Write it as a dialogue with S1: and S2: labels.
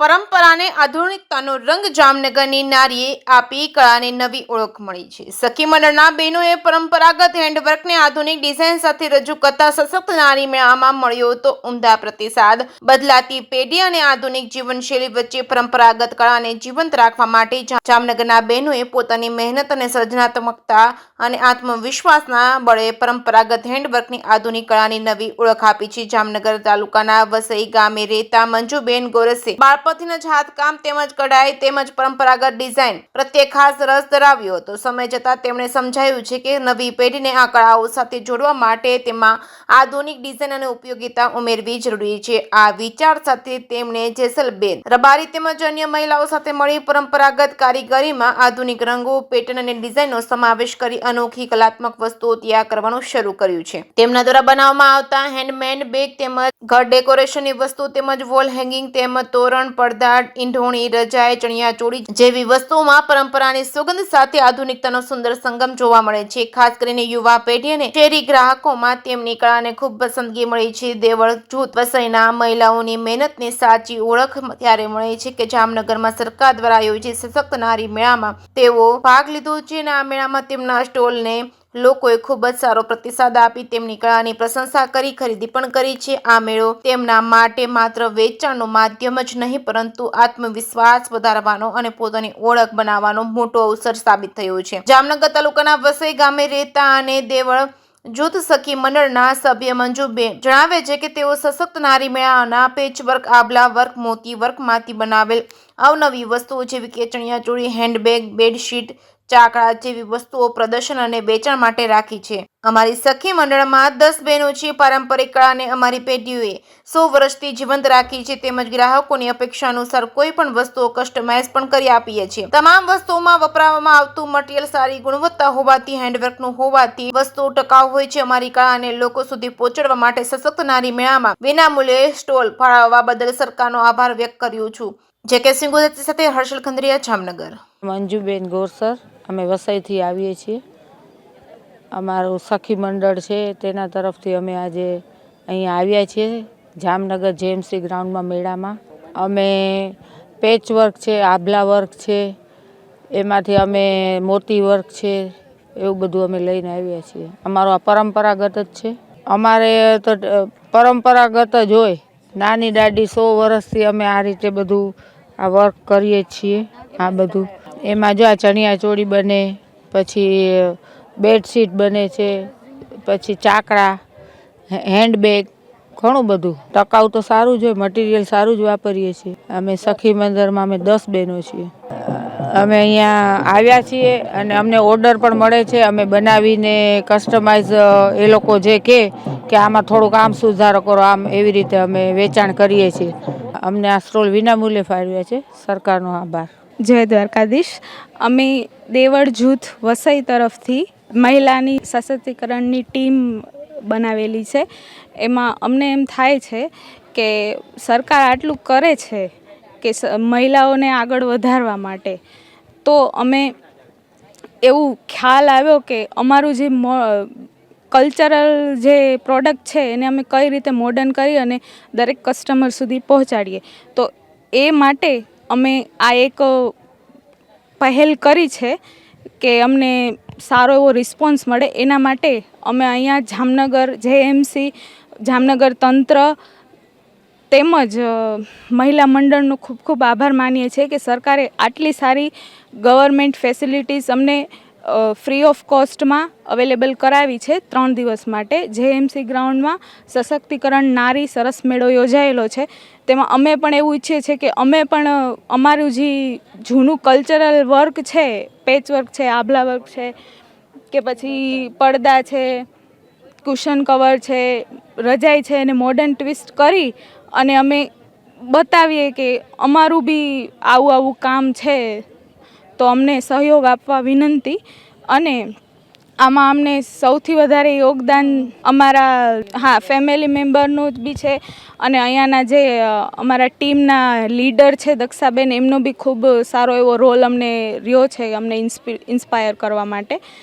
S1: પરંપરાને આધુનિકતાનો રંગ જામનગરની નારીએ આપી કળાને નવી ઓળખ મળી છે। સખી મંડળના બહેનોએ પરંપરાગત હેન્ડવર્કને આધુનિક ડિઝાઇન સાથે રજૂ કરતા સશક્ત નારી મેળામાં મળ્યો હતો ઉમદા પ્રતિસાદ। બદલાતી પેઢી અને આધુનિક જીવનશૈલી વચ્ચે પરંપરાગત કળાને જીવંત રાખવા માટે જામનગરના બહેનોએ પોતાની મહેનત અને સર્જનાત્મકતા અને આત્મવિશ્વાસના બળે પરંપરાગત હેન્ડવર્કની આધુનિક કળાની નવી ઓળખ આપી છે। જામનગર તાલુકાના વસઈ ગામે રહેતા મંજુબેન ગોરસે બાળપણથી જ હાથકામ તેમજ કઢાઈ તેમજ પરંપરાગત ડિઝાઇન પ્રત્યે ખાસ રસ ધરાવ્યો હતો। સમય જતાં તેમણે સમજાયું છે કે નવી પેઢીને આ કળાઓ સાથે જોડવા માટે તેમાં આધુનિક ડિઝાઇન અને ઉપયોગિતા ઉમેરવી જરૂરી છે। આ વિચાર સાથે તેમણે જેસલબેન રબારી તેમજ અન્ય મહિલાઓ સાથે મળી પરંપરાગત કારીગરીમાં આધુનિક રંગો પેટર્ન અને ડિઝાઇનનો સમાવેશ કરી અનોખી કલાત્મક વસ્તુઓ તૈયાર કરવાનું શરૂ કર્યું છે। તેમના દ્વારા બનાવવામાં આવતા હેન્ડમેડ બેગ તેમજ ઘર ડેકોરેશનની વસ્તુ તેમજ વોલ હેંગિંગ તેમજ તોરણ પડદા ઈંઢોણી રજાઈ ચણિયાચોળી જેવી વસ્તુઓમાં પરંપરાની સુગંધ સાથે આધુનિકતાનો સુંદર સંગમ જોવા મળે છે। ખાસ કરીને યુવા પેઢી અને શહેરી ગ્રાહકોમાં તેમની કળાને ખૂબ પસંદગી મળી છે। દેવળ જૂથ વસઈના મહિલાઓની મહેનતની સાચી ઓળખ ત્યારે મળે છે કે જામનગરમાં સરકાર દ્વારા આયોજિત સશક્ત નારી મેળામાં તેઓ ભાગ લીધો છે અને આ મેળામાં તેમના સ્ટોલને લોકોએ ખૂબ જ સારો પ્રતિસાદ આપી તેમની કળાની પ્રશંસા કરી ખરીદી પણ કરી છે। આ મેળો તેમના માટે માત્ર વેચાણનું માધ્યમ જ નહીં પરંતુ આત્મવિશ્વાસ વધારવાનો અને પોતાની ઓળખ બનાવવાનો મોટો અવસર સાબિત થયો છે। જામનગર તાલુકાના વસઈ ગામે રહેતા અને દેવળ જૂથ સખી મંડળના સભ્ય મંજુબેન જણાવે છે કે તેઓ સશક્ત નારી મેળાના પેચવર્ક આભલા વર્ક મોતી વર્કમાંથી બનાવેલ અવનવી વસ્તુઓ જેવી કે ચણિયાચોળી હેન્ડબેગ બેડશીટ ચાકડા જેવી વસ્તુઓ પ્રદર્શન અને વેચાણ માટે રાખી છે। અમારી સખી મંડળમાં 10 બહેનો છે। પારંપરિક કળાને અમારી પેઢીઓએ 100 વર્ષથી જીવંત રાખી છે તેમજ ગ્રાહકોની અપેક્ષા અનુસાર કોઈ પણ વસ્તુઓ કસ્ટમાઇઝ પણ કરી આપીએ છીએ। તમામ વસ્તુઓમાં વપરાવામાં આવતું મટીરીયલ સારી ગુણવત્તા હોવાથી હેન્ડવર્કનું હોવાથી વસ્તુઓ ટકાઉ હોય છે। અમારી કળાને લોકો સુધી પહોંચાડવા માટે સશક્ત નારી મેળામાં વિનામૂલ્યે સ્ટોલ ફાળવવા બદલ સરકારનો આભાર વ્યક્ત કર્યો છું। જે.કે. સિંહ ગુજરાતી સાથે હર્ષલ ખંડેરિયા જામનગર।
S2: મંજુબેન ગોરસર અમે વસઈથી આવીએ છીએ। અમારું સખી મંડળ છે તેના તરફથી અમે આજે અહીંયા આવ્યા છીએ જામનગર જેએમસી ગ્રાઉન્ડમાં મેળામાં। અમે પેચવર્ક છે આભલા વર્ક છે એમાંથી અમે મોતી વર્ક છે એવું બધું અમે લઈને આવ્યા છીએ। અમારો આ પરંપરાગત જ છે। અમારે તો પરંપરાગત જ હોય નાની દાદી 100 વર્ષથી અમે આ રીતે બધું આ વર્ક કરીએ છીએ। આ બધું એમાં જો આ ચણિયાચોળી બને પછી બેડશીટ બને છે પછી ચાકડા હેન્ડબેગ ઘણું બધું ટકાઉ તો સારું જ હોય મટીરિયલ સારું જ વાપરીએ છીએ। અમે સખી મંદિરમાં અમે 10 બહેનો છીએ। અમે અહીંયા આવ્યા છીએ અને અમને ઓર્ડર પણ મળે છે। અમે બનાવીને કસ્ટમાઇઝ એ લોકો જે કે આમાં થોડુંક આમ સુધારો કરો આમ એવી રીતે અમે વેચાણ કરીએ છીએ। અમને આ સ્ટોલ વિનામૂલ્યે ફાળવ્યા છે સરકારનો આભાર।
S3: જય દ્વારકાધીશ। અમે દેવળ જૂથ વસઈ તરફથી મહિલાની સશક્તિકરણની ટીમ બનાવેલી છે। એમાં અમને એમ થાય છે કે સરકાર આટલું કરે છે કે મહિલાઓને આગળ વધારવા માટે તો અમે એવું ખ્યાલ આવ્યો કે અમારું જે કલ્ચરલ જે પ્રોડક્ટ છે એને અમે કઈ રીતે મોડર્ન કરી અને દરેક કસ્ટમર સુધી પહોંચાડીએ તો એ માટે અમે આ એક પહેલ કરી છે કે અમને સારો એવો રિસ્પોન્સ મળે એના માટે અમે અહીંયા જામનગર જેએમસી જામનગર તંત્ર તેમજ મહિલા મંડળનો ખૂબ ખૂબ આભાર માનીએ છીએ કે સરકારે આટલી સારી ગવર્મેન્ટ ફેસિલિટીઝ અમને ફ્રી ઓફ કોસ્ટમાં અવેલેબલ કરાવી છે 3 દિવસ માટે। જેએમસી ગ્રાઉન્ડમાં સશક્તિકરણ નારી સરસ મેળો યોજાયેલો છે તેમાં અમે પણ એવું ઈચ્છીએ છીએ કે અમે પણ અમારું જે જૂનું કલ્ચરલ વર્ક છે પેચવર્ક છે આભલા વર્ક છે કે પછી પડદા છે કુશન કવર છે રજાઈ છે એને મોડર્ન ટ્વિસ્ટ કરી અને અમે બતાવીએ કે અમારું બી આવું કામ છે તો અમને સહયોગ આપવા વિનંતી। અને આમાં અમને સૌથી વધારે યોગદાન અમારા ફેમિલી મેમ્બરનું જ બી છે અને અહીંયાના જે અમારા ટીમના લીડર છે દક્ષાબેન એમનો બી ખૂબ સારો એવો રોલ અમને રહ્યો છે અમને ઇન્સ્પાયર કરવા માટે।